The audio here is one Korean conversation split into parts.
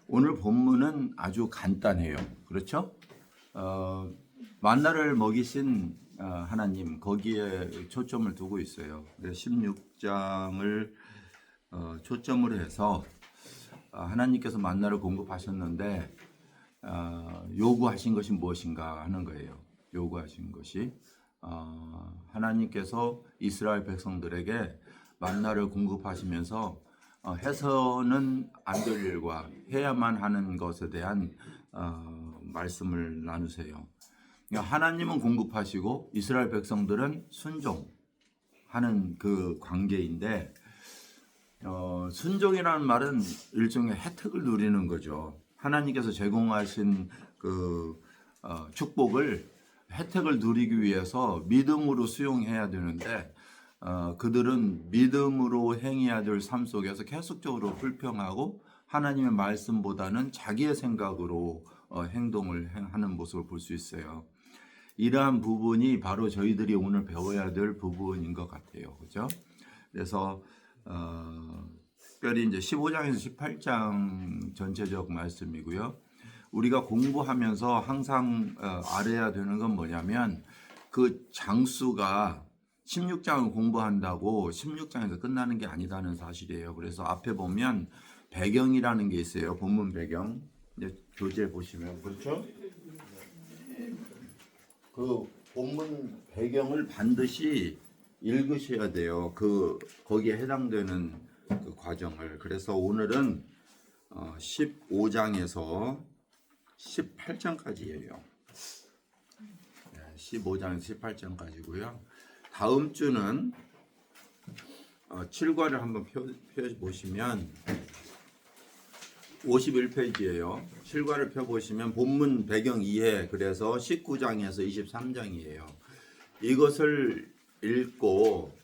오늘 본문은 아주 간단해요. 그렇죠? 만나를 먹이신 하나님 거기에 초점을 두고 있어요. 16장을 초점으로 해서 하나님께서 만나를 공급하셨는데 요구하신 것이 무엇인가 하는 거예요. 요구하신 것이 하나님께서 이스라엘 백성들에게 만나를 공급하시면서 해서는 안 될 일과 해야만 하는 것에 대한 말씀을 나누세요. 그러니까 하나님은 공급하시고 이스라엘 백성들은 순종하는 그 관계인데 순종이라는 말은 일종의 혜택을 누리는 거죠. 하나님께서 제공하신 그 축복을 혜택을 누리기 위해서 믿음으로 수용해야 되는데 그들은 믿음으로 행해야 될 삶 속에서 계속적으로 불평하고 하나님의 말씀보다는 자기의 생각으로 행동을 하는 모습을 볼 수 있어요. 이러한 부분이 바로 저희들이 오늘 배워야 될 부분인 것 같아요. 그죠? 그래서 특별히 이제 15장에서 18장 전체적 말씀이고요. 우리가 공부하면서 항상 알아야 되는 건 뭐냐면 그 장수가 16장을 공부한다고 16장에서 끝나는 게 아니다는 사실이에요. 그래서 앞에 보면 배경이라는 게 있어요. 본문 배경. 이제 교재 보시면 그렇죠? 그 본문 배경을 반드시 읽으셔야 돼요. 거기에 해당되는 그 과정을. 그래서 오늘은 15장에서 18장까지예요. 15장에서 18장까지고요. 다음 주는 7과를 한번 펴보시면 51페이지예요. 7과를 펴보시면 본문 배경 이해, 그래서 19장에서 23장이에요. 이것을 읽고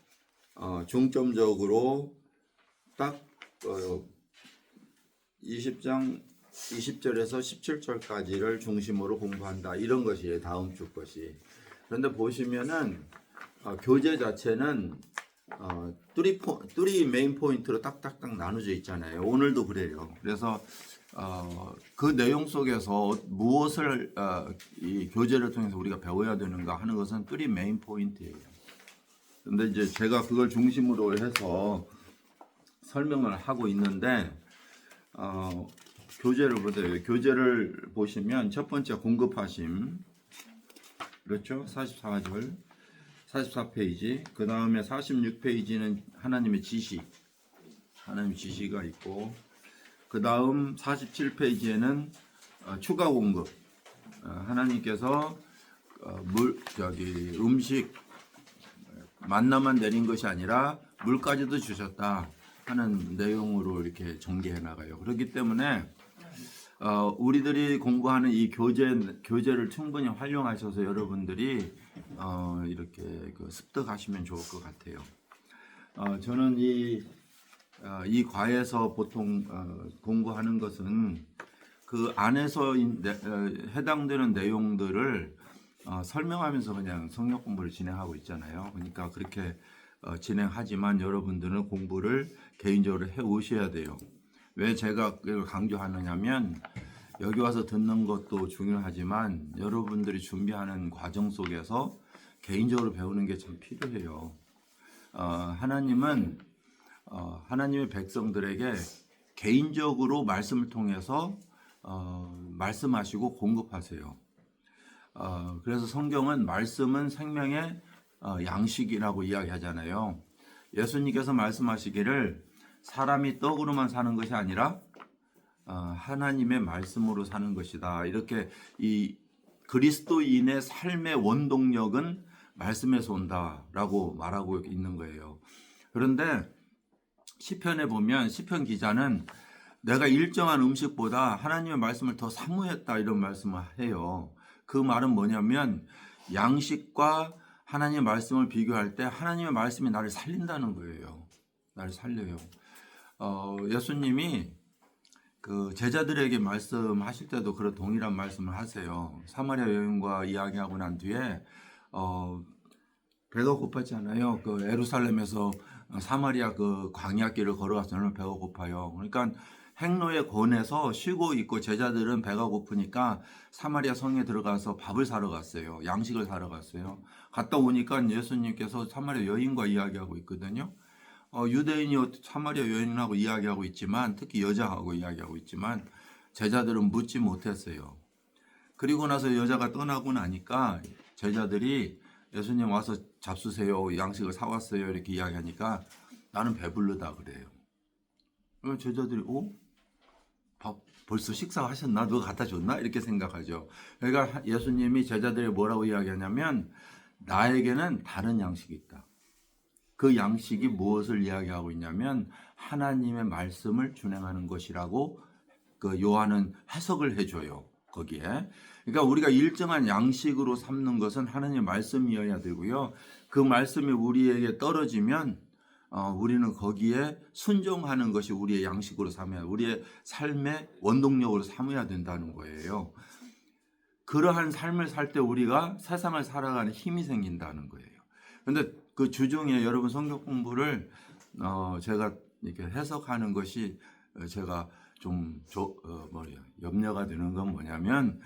중점적으로 딱 20장 20절에서 17절까지를 중심으로 공부한다. 이런 것이에요. 다음 주 것이. 그런데 보시면은 교재 자체는 뚜리 메인 포인트로 딱딱딱 나눠져 있잖아요. 오늘도 그래요. 그래서 그 내용 속에서 무엇을 이 교재를 통해서 우리가 배워야 되는가 하는 것은 뚜리 메인 포인트예요. 그런데 이제 제가 그걸 중심으로 해서 설명을 하고 있는데 교재를 보세요. 교재를 보시면 첫 번째 공급하심, 그렇죠? 44절. 44페이지, 그 다음에 46페이지는 하나님의 지시, 하나님의 지시가 있고, 그 다음 47페이지에는 추가 공급, 하나님께서 음식 만나만 내린 것이 아니라 물까지도 주셨다 하는 내용으로 이렇게 전개해 나가요. 그렇기 때문에 우리들이 공부하는 이 교재를 충분히 활용하셔서 여러분들이 이렇게 습득하시면 좋을 것 같아요. 저는 이 과에서 보통 공부하는 것은 그 안에서 해당되는 내용들을 설명하면서 그냥 성역 공부를 진행하고 있잖아요. 그러니까 그렇게 진행하지만 여러분들은 공부를 개인적으로 해 오셔야 돼요. 왜 제가 이걸 강조하느냐면 여기 와서 듣는 것도 중요하지만 여러분들이 준비하는 과정 속에서 개인적으로 배우는 게 참 필요해요. 하나님은 하나님의 백성들에게 개인적으로 말씀을 통해서 말씀하시고 공급하세요. 그래서 성경은 말씀은 생명의 양식이라고 이야기하잖아요. 예수님께서 말씀하시기를 사람이 떡으로만 사는 것이 아니라 하나님의 말씀으로 사는 것이다. 이렇게 이 그리스도인의 삶의 원동력은 말씀에서 온다라고 말하고 있는 거예요. 그런데 시편에 보면 시편 기자는 내가 일정한 음식보다 하나님의 말씀을 더 사모했다 이런 말씀을 해요. 그 말은 뭐냐면 양식과 하나님의 말씀을 비교할 때 하나님의 말씀이 나를 살린다는 거예요. 나를 살려요. 예수님이 그 제자들에게 말씀하실 때도 그런 동일한 말씀을 하세요. 사마리아 여인과 이야기하고 난 뒤에 배가 고팠잖아요. 그 예루살렘에서 사마리아 그 광야길을 걸어가서 저는 배가 고파요. 그러니까 행로에 권해서 쉬고 있고 제자들은 배가 고프니까 사마리아 성에 들어가서 밥을 사러 갔어요. 양식을 사러 갔어요. 갔다 오니까 예수님께서 사마리아 여인과 이야기하고 있거든요. 유대인이 사마리아 여인하고 이야기하고 있지만 특히 여자하고 이야기하고 있지만 제자들은 묻지 못했어요. 그리고 나서 여자가 떠나고 나니까 제자들이 예수님 와서 잡수세요. 양식을 사왔어요. 이렇게 이야기하니까 나는 배부르다 그래요. 그럼 제자들이 밥 벌써 식사하셨나? 누가 갖다 줬나? 이렇게 생각하죠. 그러니까 예수님이 제자들이 뭐라고 이야기하냐면 나에게는 다른 양식이 있다. 그 양식이 무엇을 이야기하고 있냐면 하나님의 말씀을 준행하는 것이라고 그 요한은 해석을 해줘요. 거기에. 그러니까 우리가 일정한 양식으로 삼는 것은 하나님의 말씀이어야 되고요. 그 말씀이 우리에게 떨어지면 우리는 거기에 순종하는 것이 우리의 양식으로 삼아야, 우리의 삶의 원동력으로 삼아야 된다는 거예요. 그러한 삶을 살 때 우리가 세상을 살아가는 힘이 생긴다는 거예요. 그런데 그 주중에 여러분 성경 공부를 제가 이렇게 해석하는 것이 제가 좀 염려가 되는 건 뭐냐면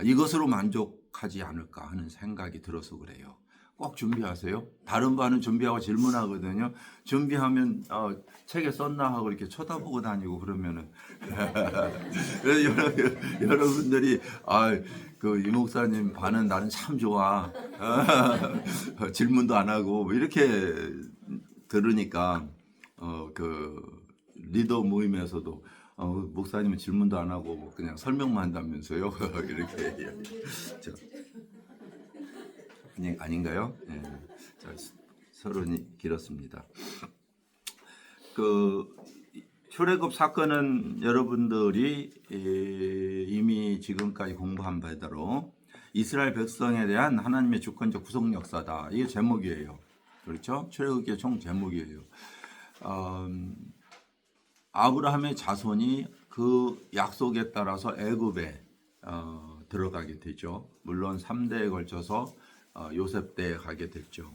이것으로 만족하지 않을까 하는 생각이 들어서 그래요. 꼭 준비하세요. 다른 반은 준비하고 질문하거든요. 준비하면 책에 썼나 하고 이렇게 쳐다보고 다니고 그러면은 여러분들이 그 이 목사님 반은 나는 참 좋아. 질문도 안 하고 이렇게 들으니까 그 리더 모임에서도 목사님은 질문도 안 하고 그냥 설명만 한다면서요. 이렇게 아닌가요? 네. 자, 서론이 길었습니다. 그 출애굽 사건은 여러분들이 이미 지금까지 공부한 바대로 이스라엘 백성에 대한 하나님의 주권적 구속 역사다. 이게 제목이에요. 그렇죠? 출애굽기의 총 제목이에요. 아브라함의 자손이 그 약속에 따라서 애굽에 들어가게 되죠. 물론 3대에 걸쳐서 요셉 때에 가게 됐죠.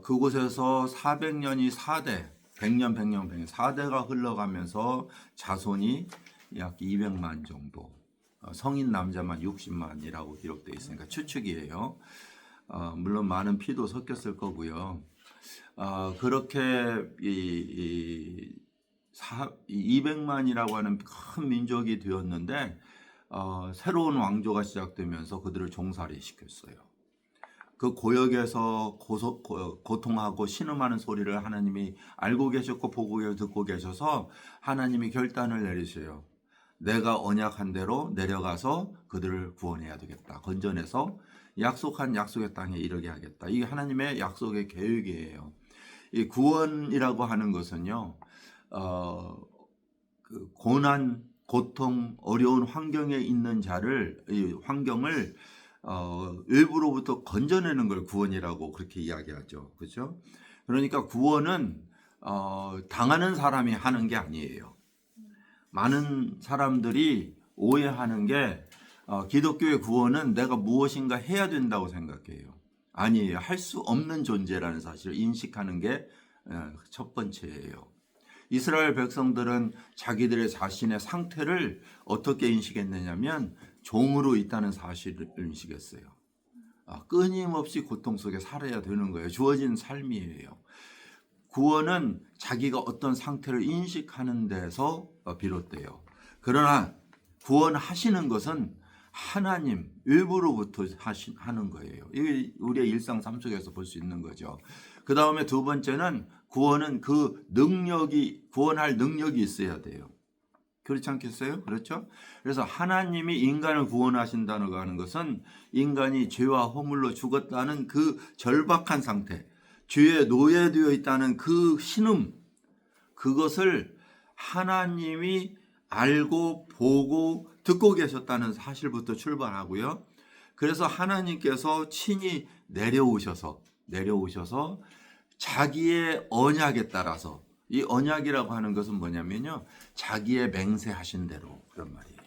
그곳에서 400년이 4대, 100년, 4대가 흘러가면서 자손이 약 200만 정도, 성인 남자만 60만이라고 기록되어 있으니까 추측이에요. 물론 많은 피도 섞였을 거고요. 그렇게 200만이라고 하는 큰 민족이 되었는데 새로운 왕조가 시작되면서 그들을 종살이 시켰어요. 그 고역에서 고통하고 신음하는 소리를 하나님이 알고 계셨고 보고 듣고 계셔서 하나님이 결단을 내리셔요. 내가 언약한 대로 내려가서 그들을 구원해야 되겠다. 건져내서 약속한 약속의 땅에 이르게 하겠다. 이게 하나님의 약속의 계획이에요. 이 구원이라고 하는 것은요, 그 고난, 고통, 어려운 환경에 있는 자를, 이 환경을 일부로부터 건져내는 걸 구원이라고 그렇게 이야기하죠. 그렇죠? 그러니까 구원은 당하는 사람이 하는 게 아니에요. 많은 사람들이 오해하는 게 기독교의 구원은 내가 무엇인가 해야 된다고 생각해요. 아니에요. 할 수 없는 존재라는 사실을 인식하는 게 첫 번째예요. 이스라엘 백성들은 자기들의 자신의 상태를 어떻게 인식했느냐면 종으로 있다는 사실을 인식했어요. 끊임없이 고통 속에 살아야 되는 거예요. 주어진 삶이에요. 구원은 자기가 어떤 상태를 인식하는 데서 비롯돼요. 그러나 구원하시는 것은 하나님 일부로부터 하는 거예요. 이게 우리의 일상 삶 속에서 볼 수 있는 거죠. 그 다음에 두 번째는 구원은 그 능력이, 구원할 능력이 있어야 돼요. 그렇지 않겠어요? 그렇죠? 그래서 하나님이 인간을 구원하신다는 거 하는 것은 인간이 죄와 허물로 죽었다는 그 절박한 상태, 죄에 노예되어 있다는 그 신음, 그것을 하나님이 알고 보고 듣고 계셨다는 사실부터 출발하고요. 그래서 하나님께서 친히 내려오셔서 자기의 언약에 따라서, 이 언약이라고 하는 것은 뭐냐면요, 자기의 맹세하신 대로, 그런 말이에요.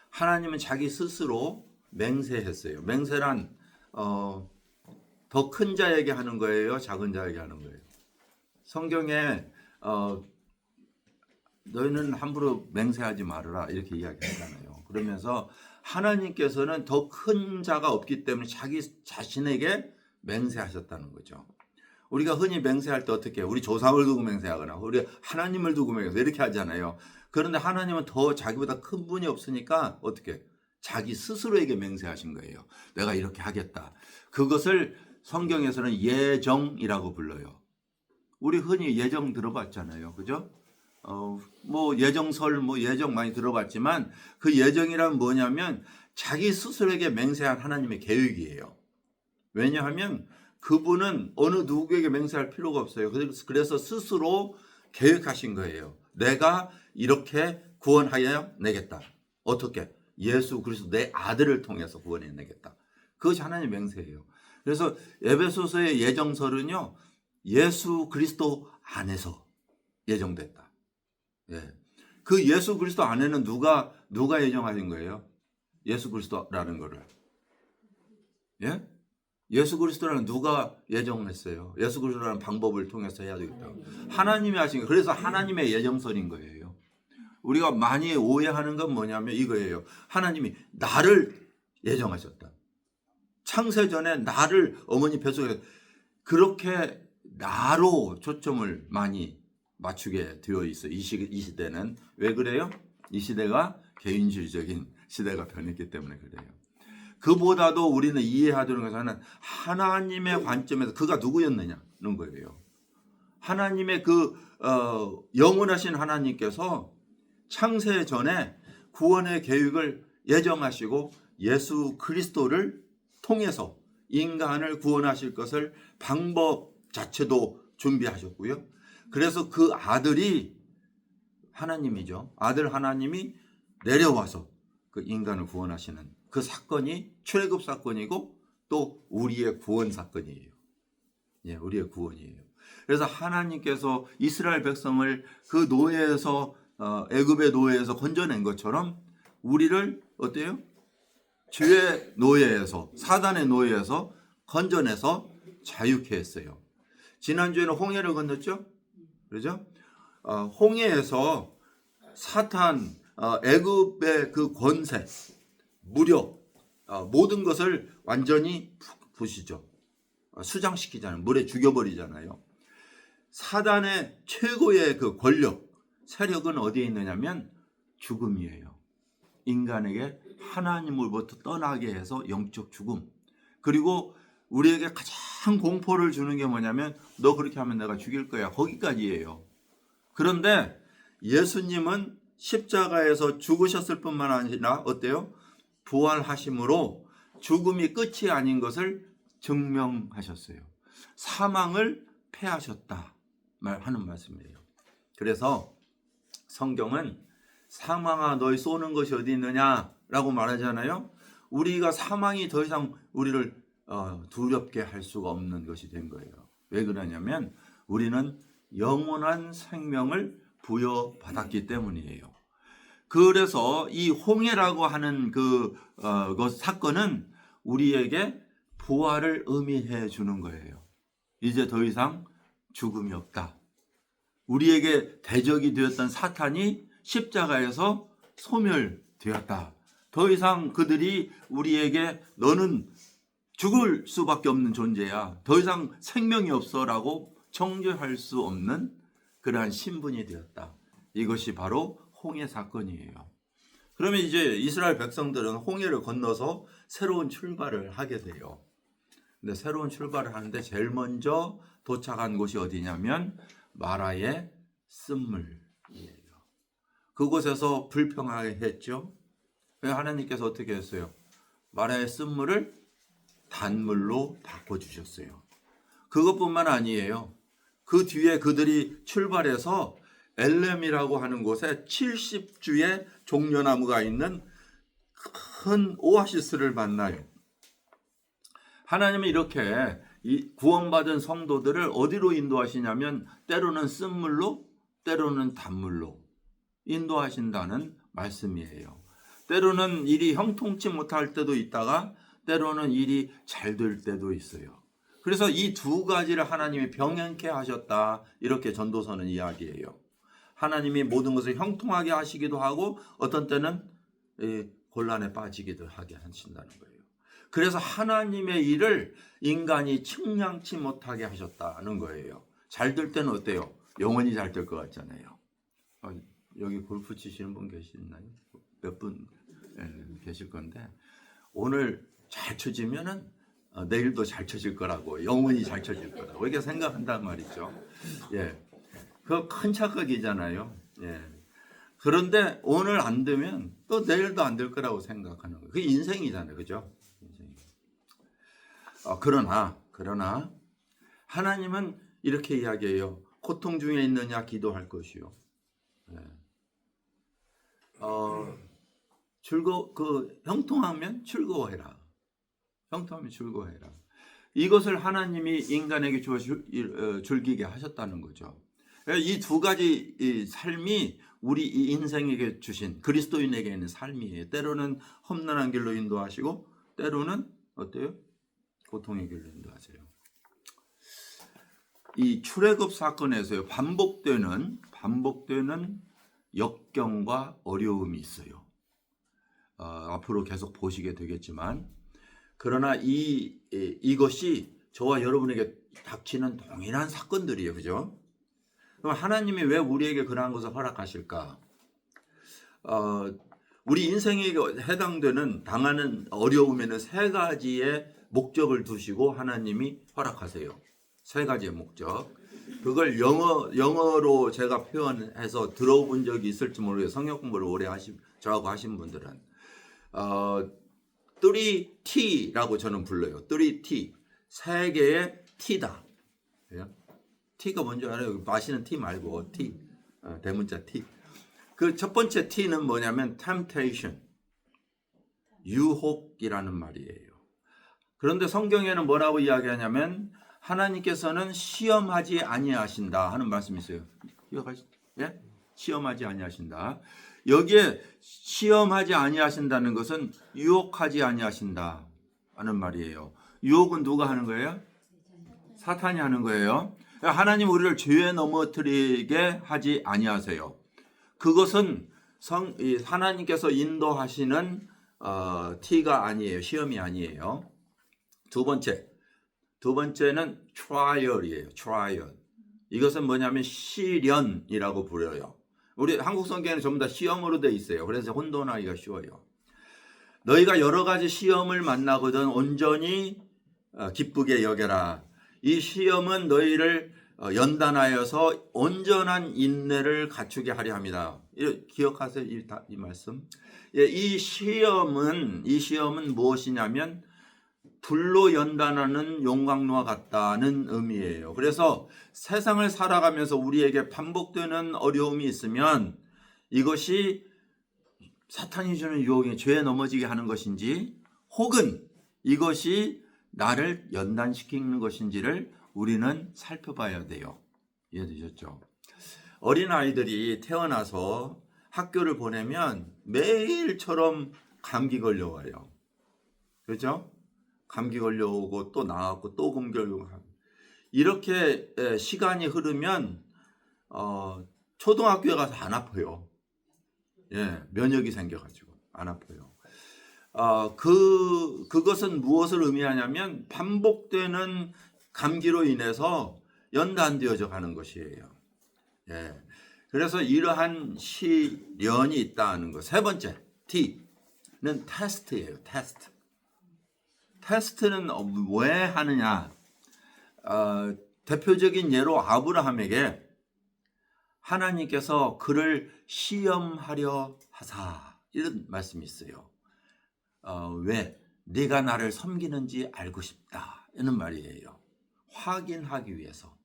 하나님은 자기 스스로 맹세했어요. 맹세란 더 큰 자에게 하는 거예요, 작은 자에게 하는 거예요. 성경에 너희는 함부로 맹세하지 말아라 이렇게 이야기하잖아요. 그러면서 하나님께서는 더 큰 자가 없기 때문에 자기 자신에게 맹세하셨다는 거죠. 우리가 흔히 맹세할 때 어떻게 해요? 우리 조상을 두고 맹세하거나 우리 하나님을 두고 맹세 이렇게 하잖아요. 그런데 하나님은 더 자기보다 큰 분이 없으니까 어떻게 자기 스스로에게 맹세하신 거예요. 내가 이렇게 하겠다. 그것을 성경에서는 예정이라고 불러요. 우리 흔히 예정 들어봤잖아요. 그죠? 뭐 예정설, 뭐 예정 많이 들어봤지만 그 예정이란 뭐냐면 자기 스스로에게 맹세한 하나님의 계획이에요. 왜냐하면 그분은 어느 누구에게 맹세할 필요가 없어요. 그래서 스스로 계획하신 거예요. 내가 이렇게 구원하여 내겠다. 어떻게? 예수 그리스도 내 아들을 통해서 구원해 내겠다. 그것이 하나님의 맹세예요. 그래서 에베소서의 예정설은요. 예수 그리스도 안에서 예정됐다. 예. 그 예수 그리스도 안에는 누가 예정하신 거예요? 예수 그리스도라는 거를. 예? 예수 그리스도라는 누가 예정했어요? 예수 그리스도라는 방법을 통해서 해야 되겠다고. 하나님이 하신 거예요. 그래서 하나님의 예정설인 거예요. 우리가 많이 오해하는 건 뭐냐면 이거예요. 하나님이 나를 예정하셨다. 창세전에 나를 어머니 뱃속에 그렇게 나로 초점을 많이 맞추게 되어 있어요. 이 시대는. 왜 그래요? 이 시대가 개인주의적인 시대가 변했기 때문에 그래요. 그보다도 우리는 이해하도록 것은 하나님의 관점에서 그가 누구였느냐는 거예요. 하나님의 영원하신 하나님께서 창세 전에 구원의 계획을 예정하시고 예수 그리스도를 통해서 인간을 구원하실 것을 방법 자체도 준비하셨고요. 그래서 그 아들이 하나님이죠. 아들 하나님이 내려와서 그 인간을 구원하시는 그 사건이 출애굽 사건이고 또 우리의 구원 사건이에요. 예, 우리의 구원이에요. 그래서 하나님께서 이스라엘 백성을 그 노예에서 애굽의 노예에서 건져낸 것처럼 우리를 어때요? 죄의 노예에서 사단의 노예에서 건져내서 자유케 했어요. 지난주에는 홍해를 건넜죠? 그렇죠? 홍해에서 사탄 애굽의 그 권세 무력 모든 것을 완전히 부시죠. 수장시키잖아요. 물에 죽여버리잖아요. 사단의 최고의 그 권력 세력은 어디에 있느냐면 죽음이에요. 인간에게 하나님으로부터 떠나게 해서 영적 죽음. 그리고 우리에게 가장 공포를 주는 게 뭐냐면 너 그렇게 하면 내가 죽일 거야. 거기까지예요. 그런데 예수님은 십자가에서 죽으셨을 뿐만 아니라 어때요? 부활하심으로 죽음이 끝이 아닌 것을 증명하셨어요. 사망을 패하셨다 하는 말씀이에요. 그래서 성경은 사망아 너희 쏘는 것이 어디 있느냐라고 말하잖아요. 우리가 사망이 더 이상 우리를 두렵게 할 수가 없는 것이 된 거예요. 왜 그러냐면 우리는 영원한 생명을 부여받았기 때문이에요. 그래서 이 홍해라고 하는 그 사건은 우리에게 부활을 의미해 주는 거예요. 이제 더 이상 죽음이 없다. 우리에게 대적이 되었던 사탄이 십자가에서 소멸되었다. 더 이상 그들이 우리에게 너는 죽을 수밖에 없는 존재야. 더 이상 생명이 없어라고 정죄할 수 없는 그러한 신분이 되었다. 이것이 바로 홍해 사건이에요. 그러면 이제 이스라엘 백성들은 홍해를 건너서 새로운 출발을 하게 돼요. 근데 새로운 출발을 하는데 제일 먼저 도착한 곳이 어디냐면 마라의 쓴물이에요. 그곳에서 불평하게 했죠. 하나님께서 어떻게 했어요? 마라의 쓴물을 단물로 바꿔주셨어요. 그것뿐만 아니에요. 그 뒤에 그들이 출발해서 엘렘이라고 하는 곳에 70주의 종려나무가 있는 큰 오아시스를 만나요. 하나님은 이렇게 구원받은 성도들을 어디로 인도하시냐면 때로는 쓴물로 때로는 단물로 인도하신다는 말씀이에요. 때로는 일이 형통치 못할 때도 있다가 때로는 일이 잘 될 때도 있어요. 그래서 이 두 가지를 하나님이 병행케 하셨다. 이렇게 전도서는 이야기해요. 하나님이 모든 것을 형통하게 하시기도 하고 어떤 때는 곤란에 빠지기도 하게 하신다는 거예요. 그래서 하나님의 일을 인간이 측량치 못하게 하셨다는 거예요. 잘 될 때는 어때요? 영원히 잘 될 것 같잖아요. 여기 골프 치시는 분 계시나요? 몇 분 계실 건데 오늘 잘 쳐지면은 내일도 잘 쳐질 거라고, 영원히 잘 쳐질 거라고 이렇게 생각한단 말이죠. 예, 그 큰 착각이잖아요. 예. 그런데 오늘 안 되면 또 내일도 안 될 거라고 생각하는 거예요. 그게 인생이잖아요, 그죠? 인생. 그러나 하나님은 이렇게 이야기해요. 고통 중에 있느냐 기도할 것이요. 예. 형통하면 즐거워해라. 형통하면 즐거워해라. 이것을 하나님이 인간에게 주어 즐기게 하셨다는 거죠. 이 두 가지 삶이 우리 이 인생에게 주신 그리스도인에게 있는 삶이에요. 때로는 험난한 길로 인도하시고 때로는 어때요? 고통의 길로 인도하세요. 이 출애굽 사건에서요, 반복되는 역경과 어려움이 있어요. 앞으로 계속 보시게 되겠지만, 그러나 이것이 저와 여러분에게 닥치는 동일한 사건들이에요, 그죠? 그럼 하나님이 왜 우리에게 그러한 것을 허락하실까? 우리 인생에 해당되는 당하는 어려움에는 세 가지의 목적을 두시고 하나님이 허락하세요. 세 가지의 목적. 그걸 영어로 제가 표현해서 들어본 적이 있을지 모르겠어요. 성경 공부를 오래 저하고 하신 분들은 3T라고 저는 불러요. 3T. 세 개의 T다. T가 뭔지 알아요? 마시는 T 말고 T. 대문자 T. 그 첫 번째 T는 뭐냐면 temptation. 유혹이라는 말이에요. 그런데 성경에는 뭐라고 이야기하냐면 하나님께서는 시험하지 아니하신다 하는 말씀이 있어요. 예? 시험하지 아니하신다. 여기에 시험하지 아니하신다는 것은 유혹하지 아니하신다 하는 말이에요. 유혹은 누가 하는 거예요? 사탄이 하는 거예요. 하나님 우리를 죄에 넘어뜨리게 하지 아니하세요. 그것은 하나님께서 인도하시는 T가 아니에요. 시험이 아니에요. 두 번째는 trial이에요. trial. 이것은 뭐냐면 시련이라고 부려요. 우리 한국 성경에는 전부 다 시험으로 돼 있어요. 그래서 혼돈하기가 쉬워요. 너희가 여러 가지 시험을 만나거든 온전히 기쁘게 여겨라. 이 시험은 너희를 연단하여서 온전한 인내를 갖추게 하려 합니다. 기억하세요, 이 말씀. 이 시험은 무엇이냐면 불로 연단하는 용광로와 같다는 의미예요. 그래서 세상을 살아가면서 우리에게 반복되는 어려움이 있으면 이것이 사탄이 주는 유혹에 죄에 넘어지게 하는 것인지 혹은 이것이 나를 연단시키는 것인지를 우리는 살펴봐야 돼요. 이해되셨죠? 어린아이들이 태어나서 학교를 보내면 매일처럼 감기 걸려와요. 그렇죠? 감기 걸려오고 또 나왔고 또 감기 걸려오고 이렇게 시간이 흐르면 초등학교에 가서 안 아파요. 예, 면역이 생겨가지고 안 아파요. 그것은 무엇을 의미하냐면 반복되는 감기로 인해서 연단되어져 가는 것이에요. 예, 그래서 이러한 시련이 있다는 것. 세 번째 T는 테스트예요. 테스트는 왜 하느냐? 대표적인 예로 아브라함에게 하나님께서 그를 시험하려 하사 이런 말씀이 있어요. 왜? 네가 나를 섬기는지 알고 싶다 이런 말이에요. 확인하기 위해서.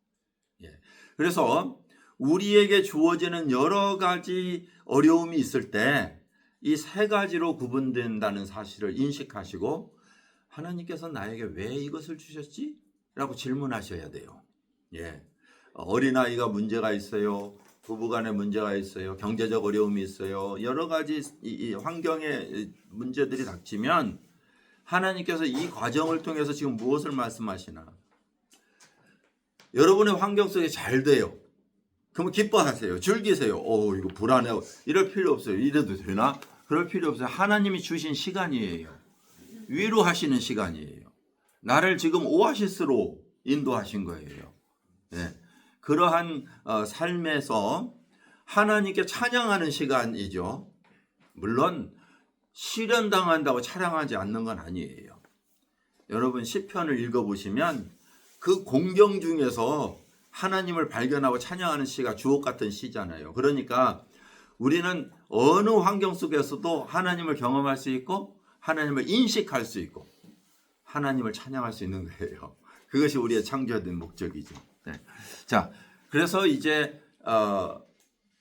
예. 그래서 우리에게 주어지는 여러 가지 어려움이 있을 때 이 세 가지로 구분된다는 사실을 인식하시고 하나님께서 나에게 왜 이것을 주셨지? 라고 질문하셔야 돼요. 예. 어린아이가 문제가 있어요. 부부간에 문제가 있어요. 경제적 어려움이 있어요. 여러 가지 이 환경의 문제들이 닥치면 하나님께서 이 과정을 통해서 지금 무엇을 말씀하시나? 여러분의 환경 속에 잘 돼요. 그러면 기뻐하세요. 즐기세요. 이거 불안해요. 이럴 필요 없어요. 이래도 되나? 그럴 필요 없어요. 하나님이 주신 시간이에요. 위로하시는 시간이에요. 나를 지금 오아시스로 인도하신 거예요. 네. 그러한 삶에서 하나님께 찬양하는 시간이죠. 물론 실현당한다고 찬양하지 않는 건 아니에요. 여러분 시편을 읽어보시면 그 공경 중에서 하나님을 발견하고 찬양하는 시가 주옥 같은 시잖아요. 그러니까 우리는 어느 환경 속에서도 하나님을 경험할 수 있고 하나님을 인식할 수 있고 하나님을 찬양할 수 있는 거예요. 그것이 우리의 창조된 목적이죠. 네. 자, 그래서 이제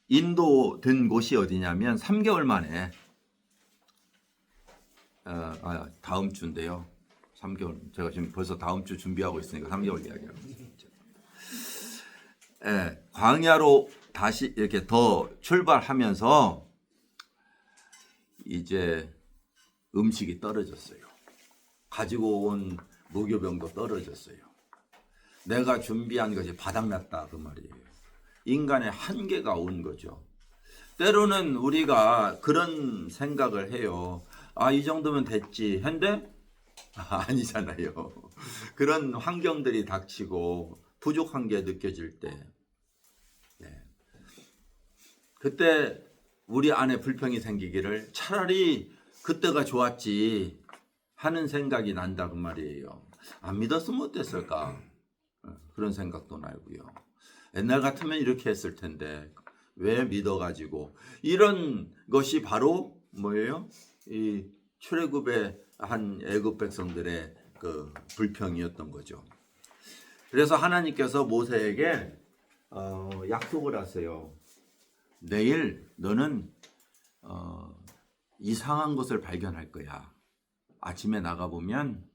인도된 곳이 어디냐면 3개월 만에 다음 주인데요. 3개월 제가 지금 벌써 다음 주 준비하고 있으니까 3개월 이야기하고 있습니다. 광야로 다시 이렇게 더 출발하면서 이제 음식이 떨어졌어요. 가지고 온 무교병도 떨어졌어요. 내가 준비한 것이 바닥났다 그 말이에요. 인간의 한계가 온 거죠. 때로는 우리가 그런 생각을 해요. 이 정도면 됐지. 근데 아니잖아요. 그런 환경들이 닥치고 부족한 게 느껴질 때, 그때 우리 안에 불평이 생기기를 차라리 그때가 좋았지 하는 생각이 난다 그 말이에요. 안 믿었으면 어땠을까? 그런 생각도 나고요. 옛날 같으면 이렇게 했을 텐데 왜 믿어가지고 이런 것이 바로 뭐예요? 이 출애굽의 한 애굽 백성들의 그 불평이었던 거죠. 그래서 하나님께서 모세에게 약속을 하세요. 내일 너는 이상한 것을 발견할 거야. 아침에 나가보면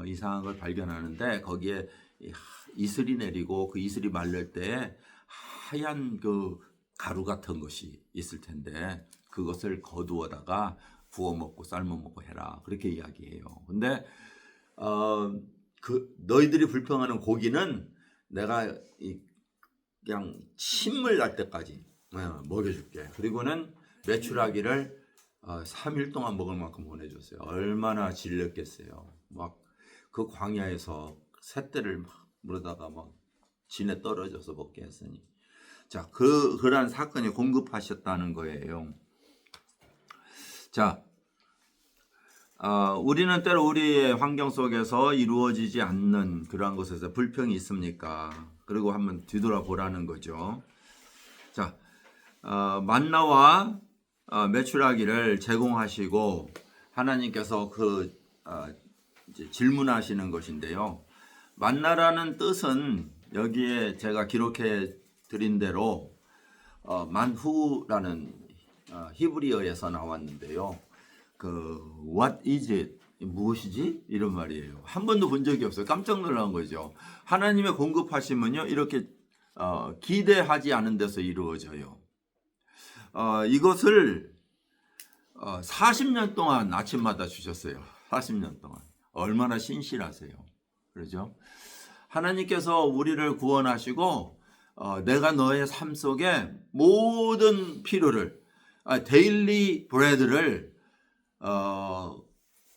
이상한 걸 발견하는데 거기에 이슬이 내리고 그 이슬이 말릴 때 하얀 그 가루 같은 것이 있을 텐데 그것을 거두어다가 구워 먹고 삶아 먹고 해라. 그렇게 이야기해요. 근데 그 너희들이 불평하는 고기는 내가 그냥 침을 날 때까지 먹여줄게. 그리고는 메추라기를 3일 동안 먹을 만큼 보내줬어요. 얼마나 질렸겠어요. 막 그 광야에서 새떼를 막 물어다가 막 진에 떨어져서 먹게 했으니. 자, 그러한 사건이 공급하셨다는 거예요. 자, 우리는 때로 우리의 환경 속에서 이루어지지 않는 그러한 것에서 불평이 있습니까? 그리고 한번 뒤돌아보라는 거죠. 자, 만나와 메추라기를 제공하시고 하나님께서 이제 질문하시는 것인데요. 만나라는 뜻은 여기에 제가 기록해 드린 대로 만후라는 히브리어에서 나왔는데요. What is it? 무엇이지? 이런 말이에요. 한 번도 본 적이 없어요. 깜짝 놀란 거죠. 하나님의 공급하심은요, 이렇게 기대하지 않은 데서 이루어져요. 이것을 40년 동안 아침마다 주셨어요. 40년 동안. 얼마나 신실하세요. 그러죠? 하나님께서 우리를 구원하시고 내가 너의 삶 속에 모든 필요를 데일리 브레드를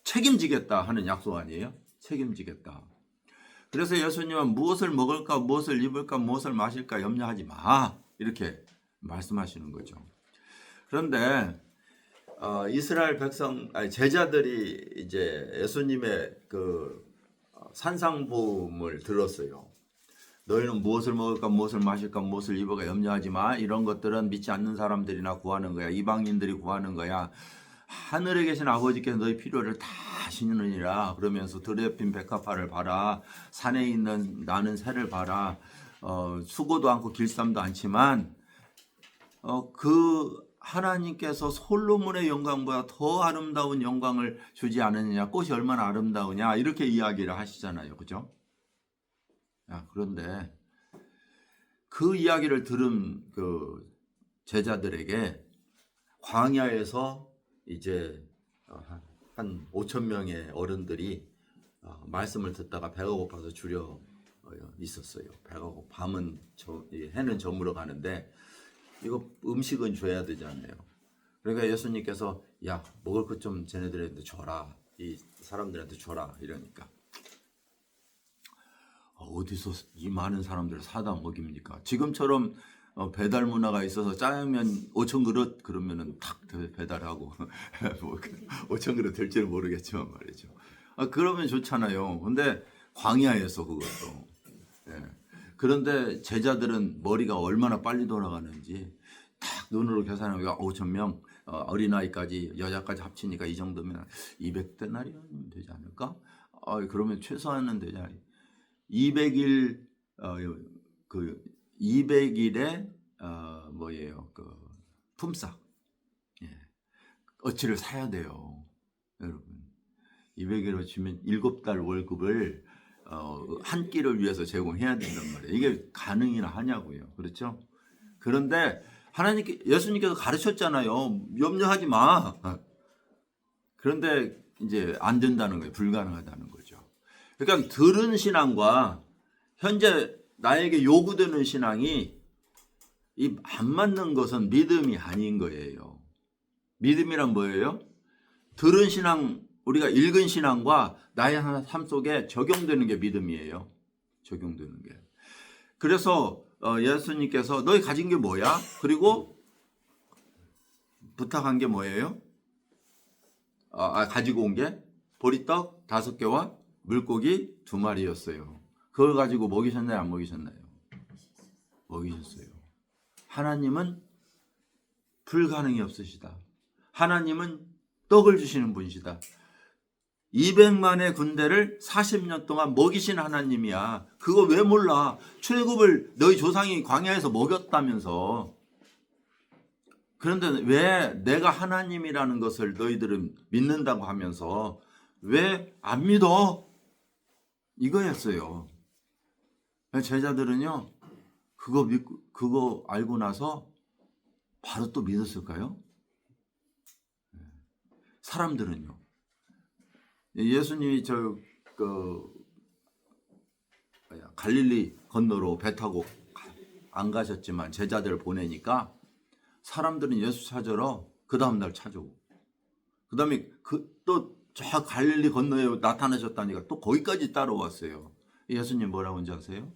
책임지겠다 하는 약속 아니에요? 책임지겠다. 그래서 예수님은 무엇을 먹을까, 무엇을 입을까, 무엇을 마실까 염려하지 마. 이렇게 말씀하시는 거죠. 그런데 이스라엘 제자들이 이제 예수님의 그 산상보험을 들었어요. 너희는 무엇을 먹을까, 무엇을 마실까, 무엇을 입을까 염려하지 마. 이런 것들은 믿지 않는 사람들이나 구하는 거야. 이방인들이 구하는 거야. 하늘에 계신 아버지께서 너희 필요를 다 하시느니라. 그러면서 들에 핀 백합화를 봐라. 산에 있는 나는 새를 봐라. 수고도 않고 길쌈도 않지만 그 하나님께서 솔로몬의 영광보다 더 아름다운 영광을 주지 않느냐. 꽃이 얼마나 아름다우냐. 이렇게 이야기를 하시잖아요. 그죠? 그런데 그 이야기를 들은 그 제자들에게 광야에서 이제 한 5천 명의 어른들이 말씀을 듣다가 배가 고파서 줄여 있었어요. 배가 고파. 밤은 해는 저물어 가는데 이거 음식은 줘야 되잖아요. 그러니까 예수님께서 야 먹을 것 좀 쟤네들한테 줘라. 이 사람들한테 줘라. 이러니까 어디서 이 많은 사람들을 사다 먹입니까? 지금처럼 배달 문화가 있어서 짜장면 5천 그릇 그러면은 탁 배달하고 5천 그릇 될지는 모르겠지만 말이죠. 그러면 좋잖아요. 근데 광야에서 그것도. 예. 그런데 제자들은 머리가 얼마나 빨리 돌아가는지 딱 눈으로 계산하면 5천 명 어린아이까지 여자까지 합치니까 이 정도면 200데나리온 되지 않을까? 그러면 최소한은 되지 않을까? 200일 그 200일에 뭐예요? 그 품삯. 예. 어치를 사야 돼요. 여러분. 200일로 치면 7달 월급을 한 끼를 위해서 제공해야 된단 말이에요. 이게 가능이나 하냐고요. 그렇죠? 그런데 예수님께서 가르쳤잖아요. 염려하지 마. 그런데 이제 안 된다는 거예요. 불가능하다는 거죠. 그러니까 들은 신앙과 현재 나에게 요구되는 신앙이 안 맞는 것은 믿음이 아닌 거예요. 믿음이란 뭐예요? 들은 신앙, 우리가 읽은 신앙과 나의 삶 속에 적용되는 게 믿음이에요. 적용되는 게. 그래서 예수님께서 너희 가진 게 뭐야? 그리고 부탁한 게 뭐예요? 가지고 온 게 보리떡 5개와 물고기 2마리였어요. 그걸 가지고 먹이셨나요? 안 먹이셨나요? 먹이셨어요. 하나님은 불가능이 없으시다. 하나님은 떡을 주시는 분이시다. 200만의 군대를 40년 동안 먹이신 하나님이야. 그거 왜 몰라? 출애굽을 너희 조상이 광야에서 먹였다면서. 그런데 왜 내가 하나님이라는 것을 너희들은 믿는다고 하면서 왜 안 믿어? 이거였어요. 제자들은요, 그거 알고 나서 바로 또 믿었을까요? 사람들은요. 예수님이 갈릴리 건너로 배 타고 안 가셨지만 제자들을 보내니까 사람들은 예수 찾으러 그 다음날 찾아오고, 그 다음에 또 저 갈릴리 건너에 나타나셨다니까 또 거기까지 따라왔어요. 예수님 뭐라고 하는지 아세요?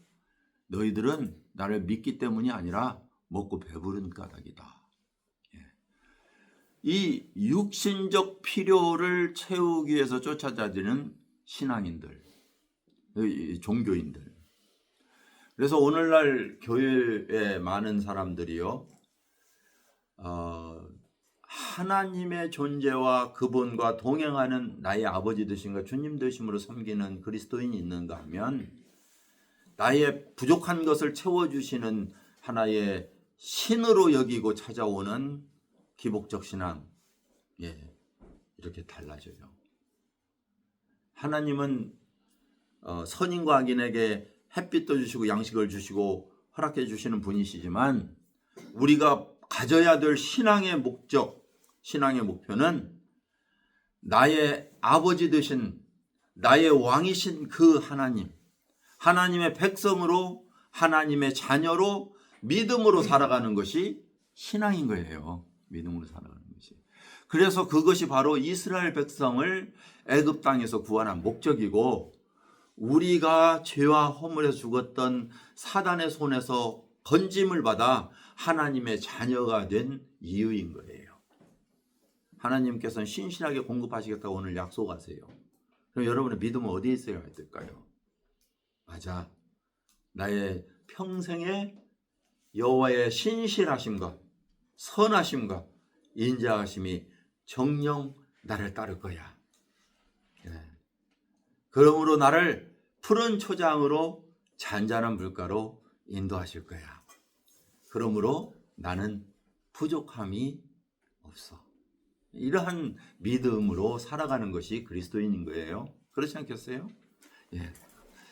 너희들은 나를 믿기 때문이 아니라 먹고 배부른 까닭이다. 이 육신적 필요를 채우기 위해서 쫓아다니는 신앙인들, 종교인들. 그래서 오늘날 교회에 많은 사람들이요, 하나님의 존재와 그분과 동행하는 나의 아버지 되심과 주님 되심으로 섬기는 그리스도인이 있는가 하면 나의 부족한 것을 채워주시는 하나의 신으로 여기고 찾아오는 기복적 신앙, 이렇게 달라져요. 하나님은 선인과 악인에게 햇빛도 주시고 양식을 주시고 허락해 주시는 분이시지만 우리가 가져야 될 신앙의 목적, 신앙의 목표는 나의 아버지 되신 나의 왕이신 그 하나님, 하나님의 백성으로 하나님의 자녀로 믿음으로 살아가는 것이 신앙인 거예요. 믿음으로 살아가는 것이. 그래서 그것이 바로 이스라엘 백성을 애굽 땅에서 구원한 목적이고 우리가 죄와 허물에 죽었던 사단의 손에서 건짐을 받아 하나님의 자녀가 된 이유인 거예요. 하나님께서는 신실하게 공급하시겠다고 오늘 약속하세요. 그럼 여러분의 믿음은 어디에 있어야 될까요? 맞아. 나의 평생의 여호와의 신실하심과 선하심과 인자하심이 정녕 나를 따를 거야. 그러므로 나를 푸른 초장으로 잔잔한 물가로 인도하실 거야. 그러므로 나는 부족함이 없어. 이러한 믿음으로 살아가는 것이 그리스도인인 거예요. 그렇지 않겠어요?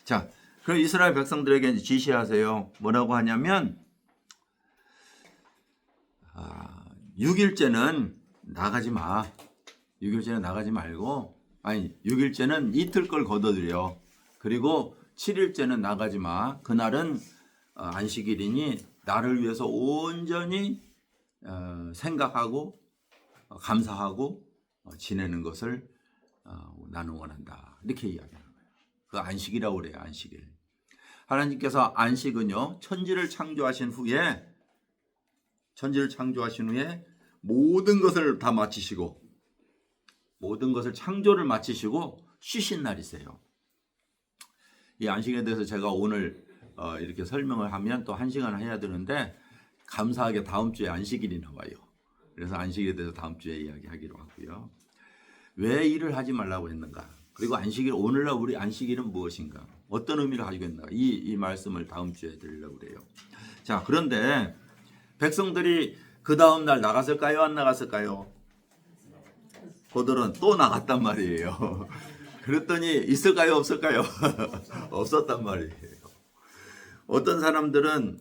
자, 그럼 이스라엘 백성들에게 지시하세요. 뭐라고 하냐면 6일째는 나가지 마. 6일째는 나가지 말고 6일째는 이틀 걸 걷어들여. 그리고 7일째는 나가지 마. 그날은 안식일이니 나를 위해서 온전히 생각하고 감사하고 지내는 것을 나는 원한다. 이렇게 이야기하는 거예요. 그 안식이라고 그래요. 안식일. 하나님께서 안식은요, 천지를 창조하신 후에 모든 것을 다 마치시고 모든 것을 창조를 마치시고 쉬신 날이세요. 이 안식에 대해서 제가 오늘 이렇게 설명을 하면 또 1시간 해야 되는데, 감사하게 다음 주에 안식일이 나와요. 그래서 안식에 대해서 다음 주에 이야기하기로 하고요. 왜 일을 하지 말라고 했는가? 그리고 안식일, 오늘날 우리 안식일은 무엇인가? 어떤 의미를 가지고 있는가? 이 말씀을 다음 주에 드리려고 그래요. 자, 그런데 백성들이 그 다음 날 나갔을까요? 안 나갔을까요? 그들은 또 나갔단 말이에요. 그랬더니 있을까요? 없을까요? 없었단 말이에요. 어떤 사람들은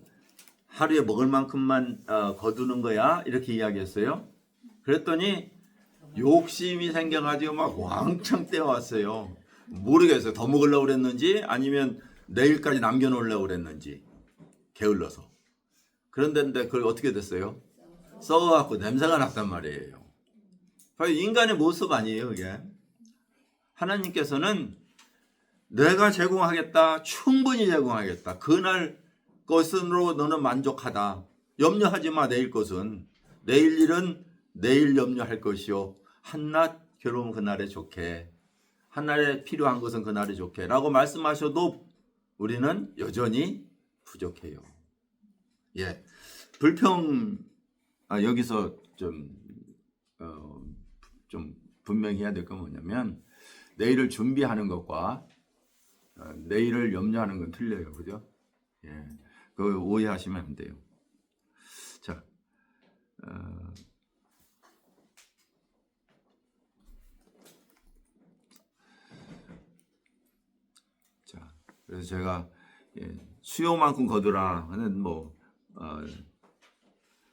하루에 먹을 만큼만 거두는 거야 이렇게 이야기했어요. 그랬더니 욕심이 생겨가지고 막 왕창 떼어왔어요. 모르겠어요. 더 먹으려고 그랬는지 아니면 내일까지 남겨놓으려고 그랬는지 게을러서. 그런데 그걸 어떻게 됐어요? 썩어갖고 냄새가 났단 말이에요. 인간의 모습 아니에요, 이게. 하나님께서는 내가 제공하겠다, 충분히 제공하겠다. 그날 것으로 너는 만족하다. 염려하지 마, 내일 것은. 내일 일은 내일 염려할 것이요. 한낮 괴로운 그날에 좋게. 한날에 필요한 것은 그날에 좋게. 라고 말씀하셔도 우리는 여전히 부족해요. 예. 불평, 여기서 좀 분명히 해야 될 건 뭐냐면, 내일을 준비하는 것과 내일을 염려하는 건 틀려요. 그죠? 예. 그거 오해하시면 안 돼요. 자, 그래서 제가 수요만큼 거두라 하는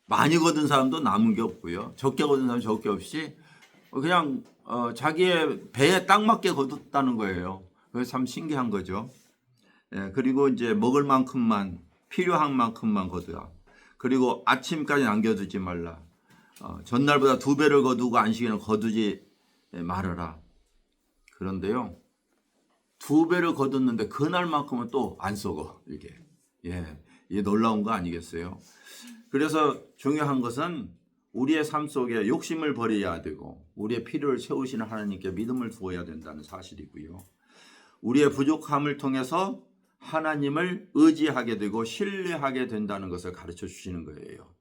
많이 거둔 사람도 남은 게 없고요. 적게 거둔 사람 적게 없이 그냥 자기의 배에 딱 맞게 거뒀다는 거예요. 그게 참 신기한 거죠. 예, 그리고 이제 먹을 만큼만, 필요한 만큼만 거두라. 그리고 아침까지 남겨두지 말라. 전날보다 2배를 거두고 안식일은 거두지 말아라. 그런데요, 2배를 거뒀는데 그날만큼은 또 안 썩어. 이게 놀라운 거 아니겠어요? 그래서 중요한 것은 우리의 삶 속에 욕심을 버려야 되고 우리의 필요를 채우시는 하나님께 믿음을 두어야 된다는 사실이고요. 우리의 부족함을 통해서 하나님을 의지하게 되고 신뢰하게 된다는 것을 가르쳐 주시는 거예요.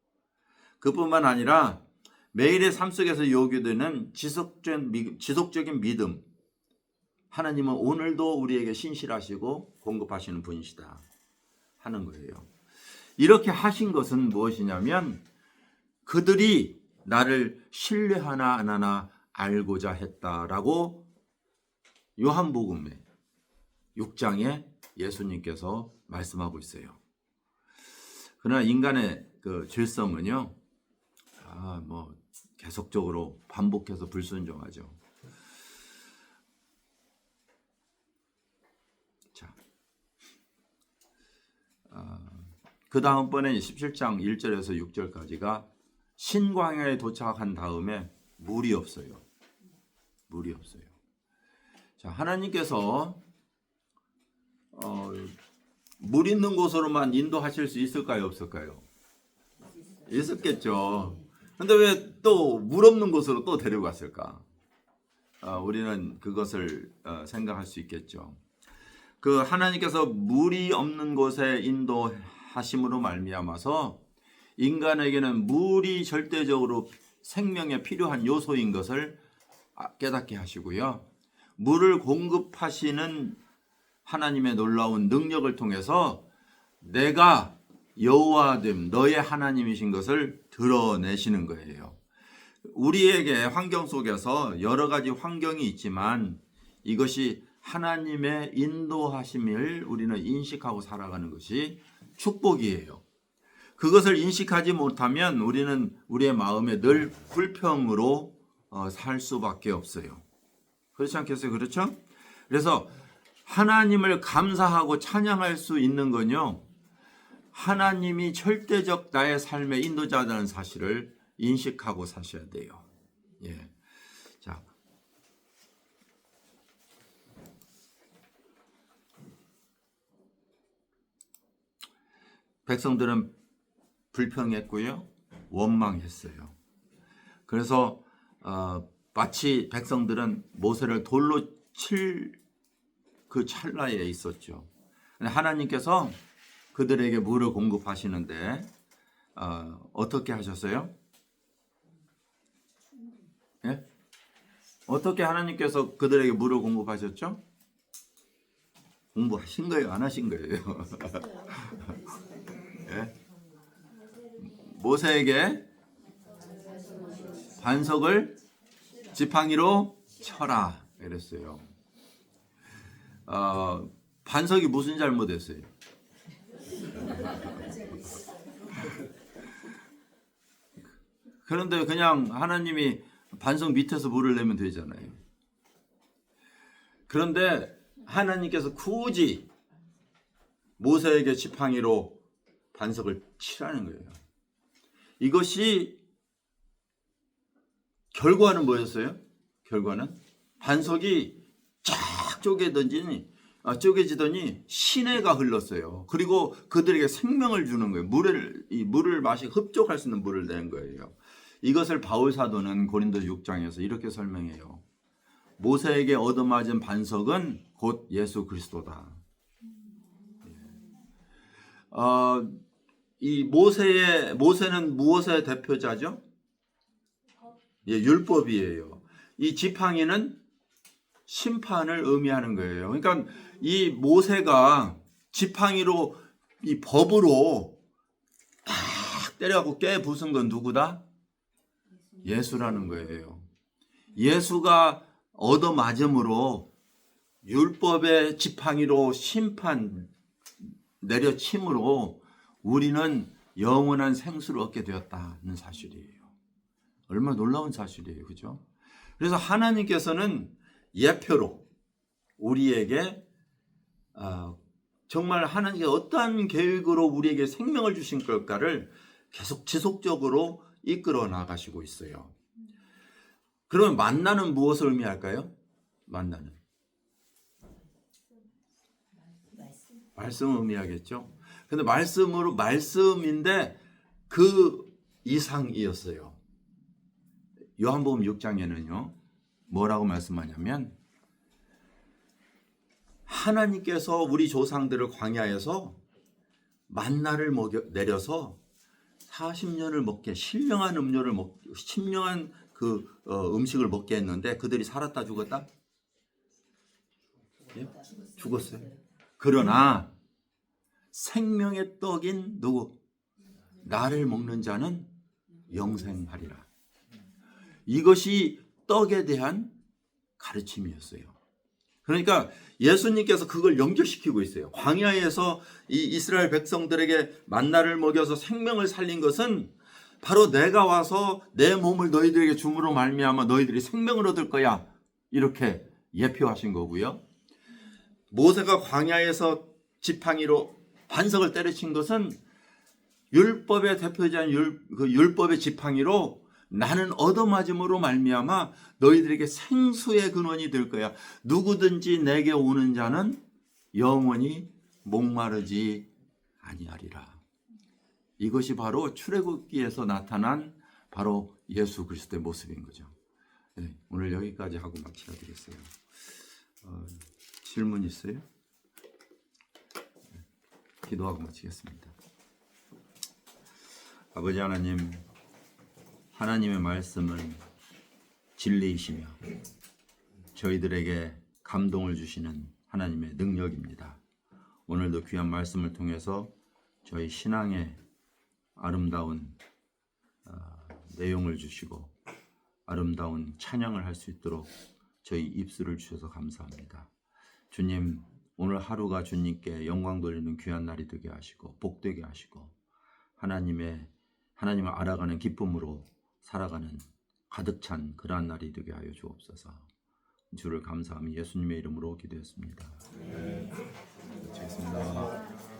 그뿐만 아니라 매일의 삶 속에서 요구되는 지속적인 믿음. 하나님은 오늘도 우리에게 신실하시고 공급하시는 분이시다 하는 거예요. 이렇게 하신 것은 무엇이냐면 그들이 나를 신뢰하나 안 하나 알고자 했다라고 요한복음에 6장에 예수님께서 말씀하고 있어요. 그러나 인간의 그 질성은요, 계속적으로 반복해서 불순종하죠. 자, 그 다음번에 17장 1절에서 6절까지가 신광야에 도착한 다음에 물이 없어요. 물이 없어요. 자, 하나님께서 물 있는 곳으로만 인도하실 수 있을까요? 없을까요? 있었겠죠. 근데 왜 또 물 없는 곳으로 또 데려갔을까? 우리는 그것을 생각할 수 있겠죠. 그 하나님께서 물이 없는 곳에 인도하심으로 말미암아서 인간에게는 물이 절대적으로 생명에 필요한 요소인 것을 깨닫게 하시고요. 물을 공급하시는 하나님의 놀라운 능력을 통해서 내가 여호와됨 너의 하나님이신 것을 드러내시는 거예요. 우리에게 환경 속에서 여러 가지 환경이 있지만 이것이 하나님의 인도하심을 우리는 인식하고 살아가는 것이 축복이에요. 그것을 인식하지 못하면 우리는 우리의 마음에 늘 불평으로 살 수밖에 없어요. 그렇지 않겠어요? 그렇죠? 그래서 하나님을 감사하고 찬양할 수 있는 건요, 하나님이 절대적 나의 삶의 인도자라는 사실을 인식하고 사셔야 돼요. 예. 자, 백성들은 불평했고요, 원망했어요. 그래서 마치 백성들은 모세를 돌로 칠 그 찰나에 있었죠. 하나님께서 그들에게 물을 공급하시는데 어떻게 하셨어요? 예? 어떻게 하나님께서 그들에게 물을 공급하셨죠? 공부하신 거예요? 안 하신 거예요? 예? 모세에게 반석을 지팡이로 쳐라 이랬어요. 반석이 무슨 잘못했어요? 그런데 그냥 하나님이 반석 밑에서 물을 내면 되잖아요. 그런데 하나님께서 굳이 모세에게 지팡이로 반석을 치라는 거예요. 이것이 결과는 뭐였어요? 결과는 반석이 쫙 쪼개지더니 시내가 흘렀어요. 그리고 그들에게 생명을 주는 거예요. 물을 마시 흡족할 수 있는 물을 낸 거예요. 이것을 바울 사도는 고린도 6장에서 이렇게 설명해요. 모세에게 얻어맞은 반석은 곧 예수 그리스도다. 이 모세는 무엇의 대표자죠? 예, 율법이에요. 이 지팡이는 심판을 의미하는 거예요. 그러니까 이 모세가 지팡이로 이 법으로 딱 때려갖고 깨 부순 건 누구다? 예수라는 거예요. 예수가 얻어맞음으로 율법의 지팡이로 심판 내려침으로 우리는 영원한 생수를 얻게 되었다는 사실이에요. 얼마나 놀라운 사실이에요. 그죠? 그래서 하나님께서는 예표로 우리에게 정말 하나님께 어떠한 계획으로 우리에게 생명을 주신 걸까를 계속 지속적으로 이끌어 나가시고 있어요. 그러면 만나는 무엇을 의미할까요? 만나는 말씀을 의미하겠죠. 근데 말씀인데 그 이상이었어요. 요한복음 6장에는요. 뭐라고 말씀하냐면 하나님께서 우리 조상들을 광야에서 만나를 내려서 40년을 먹게 신령한 신령한 그 음식을 먹게 했는데 그들이 살았다 죽었다? 예? 죽었어요. 그러나 생명의 떡인 누구? 나를 먹는 자는 영생하리라. 이것이 떡에 대한 가르침이었어요. 그러니까 예수님께서 그걸 연결시키고 있어요. 광야에서 이 이스라엘 백성들에게 만나를 먹여서 생명을 살린 것은 바로 내가 와서 내 몸을 너희들에게 줌으로 말미암아 너희들이 생명을 얻을 거야. 이렇게 예표하신 거고요. 모세가 광야에서 지팡이로 반석을 때려친 것은 율법의 대표자인 율법의 지팡이로 나는 얻어맞음으로 말미암아 너희들에게 생수의 근원이 될 거야. 누구든지 내게 오는 자는 영원히 목마르지 아니하리라. 이것이 바로 출애굽기에서 나타난 바로 예수 그리스도의 모습인 거죠. 네, 오늘 여기까지 하고 마치려 드리겠어요. 질문 있어요? 기도하고 마치겠습니다. 아버지 하나님, 하나님의 말씀은 진리이시며 저희들에게 감동을 주시는 하나님의 능력입니다. 오늘도 귀한 말씀을 통해서 저희 신앙의 아름다운 내용을 주시고 아름다운 찬양을 할 수 있도록 저희 입술을 주셔서 감사합니다. 주님, 오늘 하루가 주님께 영광 돌리는 귀한 날이 되게 하시고 복되게 하시고 하나님을 알아가는 기쁨으로 살아가는 가득 찬 그러한 날이 되게 하여 주옵소서. 주를 감사하며 예수님의 이름으로 기도했습니다. 되겠습니다.